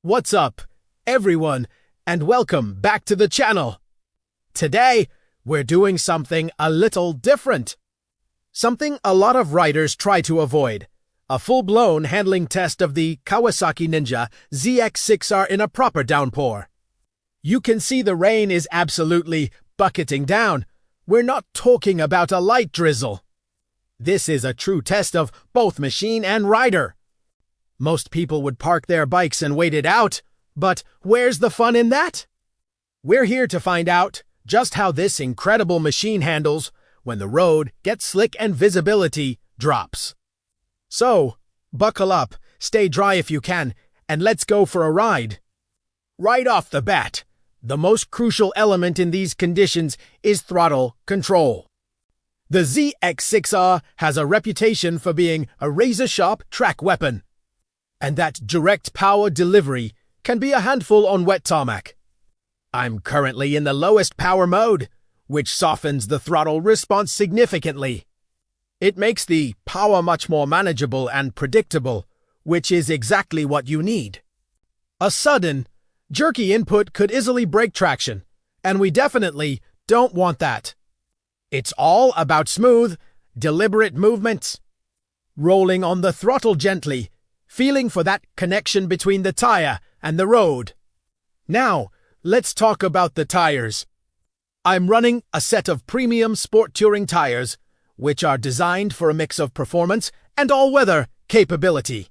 What's up, everyone, and welcome back to the channel. Today, we're doing something a little different. Something a lot of riders try to avoid. A full-blown handling test of the Kawasaki Ninja ZX6R in a proper downpour. You can see the rain is absolutely bucketing down. We're not talking about a light drizzle. This is a true test of both machine and rider. Most people would park their bikes and wait it out, but where's the fun in that? We're here to find out just how this incredible machine handles when the road gets slick and visibility drops. So, buckle up, stay dry if you can, and let's go for a ride. Right off the bat, the most crucial element in these conditions is throttle control. The ZX6R has a reputation for being a razor-sharp track weapon, and that direct power delivery can be a handful on wet tarmac. I'm currently in the lowest power mode, which softens the throttle response significantly. It makes the power much more manageable and predictable, which is exactly what you need. A sudden, jerky input could easily break traction, and we definitely don't want that. It's all about smooth, deliberate movements. Rolling on the throttle gently, feeling for that connection between the tire and the road. Now, let's talk about the tires. I'm running a set of premium sport touring tires, which are designed for a mix of performance and all-weather capability.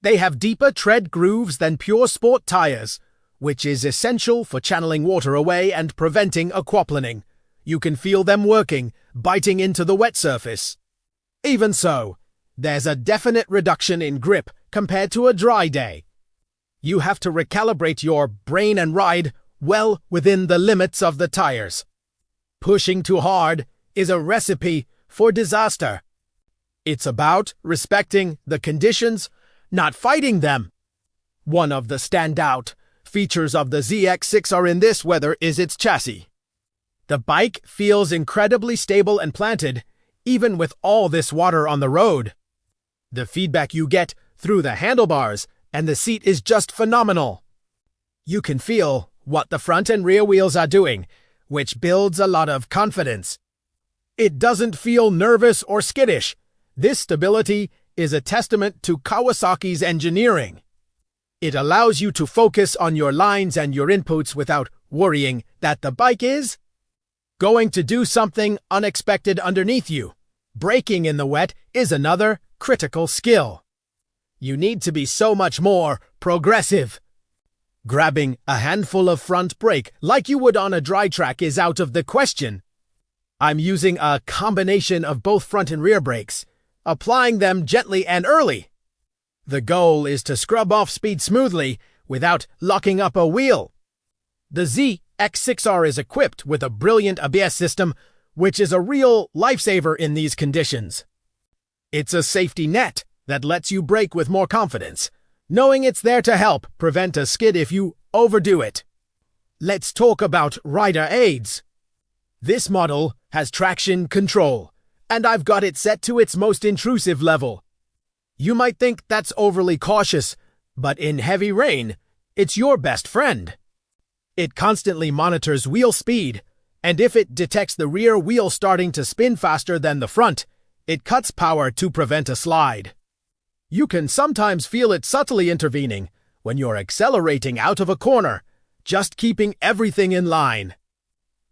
They have deeper tread grooves than pure sport tires, which is essential for channeling water away and preventing aquaplaning. You can feel them working, biting into the wet surface. Even so, there's a definite reduction in grip compared to a dry day. You have to recalibrate your brain and ride well within the limits of the tires. Pushing too hard is a recipe for disaster. It's about respecting the conditions, not fighting them. One of the standout features of the ZX6R in this weather is its chassis. The bike feels incredibly stable and planted, even with all this water on the road. The feedback you get through the handlebars and the seat is just phenomenal. You can feel what the front and rear wheels are doing, which builds a lot of confidence. It doesn't feel nervous or skittish. This stability is a testament to Kawasaki's engineering. It allows you to focus on your lines and your inputs without worrying that the bike is going to do something unexpected underneath you. Braking in the wet is another critical skill. You need to be so much more progressive. Grabbing a handful of front brake like you would on a dry track is out of the question. I'm using a combination of both front and rear brakes, applying them gently and early. The goal is to scrub off speed smoothly without locking up a wheel. The ZX6R is equipped with a brilliant ABS system, which is a real lifesaver in these conditions. It's a safety net that lets you brake with more confidence, knowing it's there to help prevent a skid if you overdo it. Let's talk about rider aids. This model has traction control, and I've got it set to its most intrusive level. You might think that's overly cautious, but in heavy rain, it's your best friend. It constantly monitors wheel speed, and if it detects the rear wheel starting to spin faster than the front, it cuts power to prevent a slide. You can sometimes feel it subtly intervening when you're accelerating out of a corner, just keeping everything in line.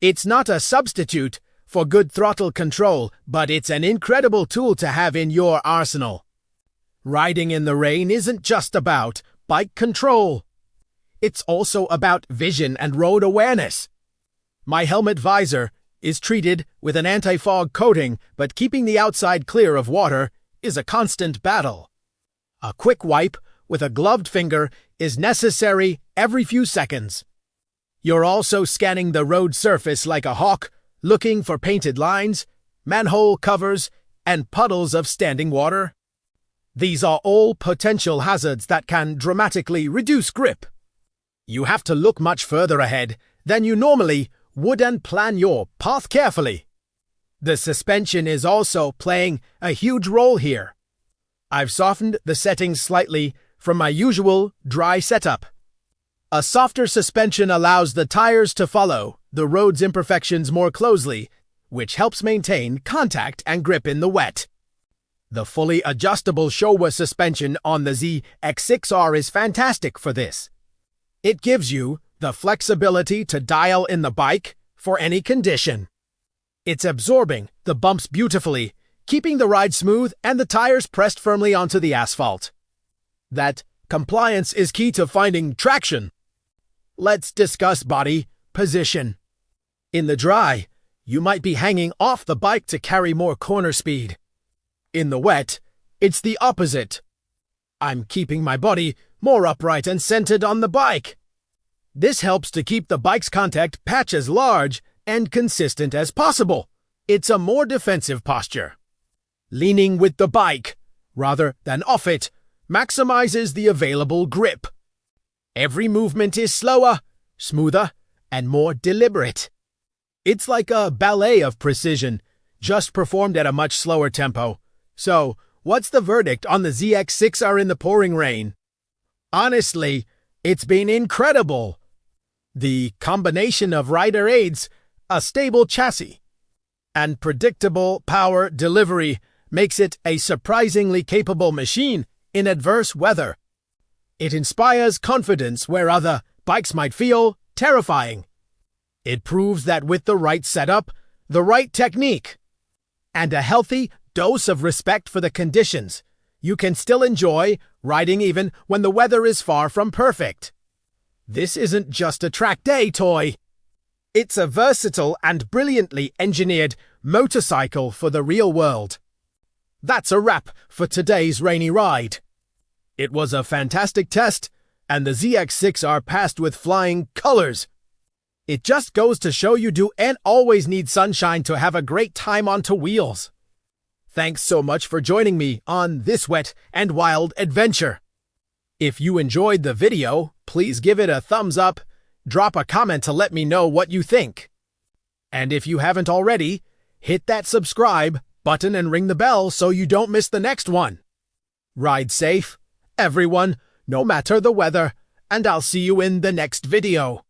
It's not a substitute for good throttle control, but it's an incredible tool to have in your arsenal. Riding in the rain isn't just about bike control. It's also about vision and road awareness. My helmet visor is treated with an anti-fog coating, but keeping the outside clear of water is a constant battle. A quick wipe with a gloved finger is necessary every few seconds. You're also scanning the road surface like a hawk, looking for painted lines, manhole covers, and puddles of standing water. These are all potential hazards that can dramatically reduce grip. You have to look much further ahead than you normally would and plan your path carefully. The suspension is also playing a huge role here. I've softened the settings slightly from my usual dry setup, A softer suspension allows the tires to follow the road's imperfections more closely, which helps maintain contact and grip in the wet. The fully adjustable Showa suspension on the ZX6R is fantastic for this. It gives you the flexibility to dial in the bike for any condition. It's absorbing the bumps beautifully, keeping the ride smooth and the tires pressed firmly onto the asphalt. That compliance is key to finding traction. Let's discuss body position. In the dry, you might be hanging off the bike to carry more corner speed. In the wet, it's the opposite. I'm keeping my body more upright and centered on the bike. This helps to keep the bike's contact patch as large and consistent as possible. It's a more defensive posture. Leaning with the bike, rather than off it, maximizes the available grip. Every movement is slower, smoother, and more deliberate. It's like a ballet of precision, just performed at a much slower tempo. So, what's the verdict on the ZX6R in the pouring rain? Honestly, it's been incredible. The combination of rider aids, a stable chassis, and predictable power delivery makes it a surprisingly capable machine in adverse weather. It inspires confidence where other bikes might feel terrifying. It proves that with the right setup, the right technique, and a healthy dose of respect for the conditions, you can still enjoy riding even when the weather is far from perfect. This isn't just a track day toy. It's a versatile and brilliantly engineered motorcycle for the real world. That's a wrap for today's rainy ride. It was a fantastic test, and the ZX6R passed with flying colors. It just goes to show you don't always need sunshine to have a great time onto wheels. Thanks so much for joining me on this wet and wild adventure. If you enjoyed the video, please give it a thumbs up, drop a comment to let me know what you think. And if you haven't already, hit that subscribe button and ring the bell so you don't miss the next one. Ride safe, everyone, no matter the weather, and I'll see you in the next video.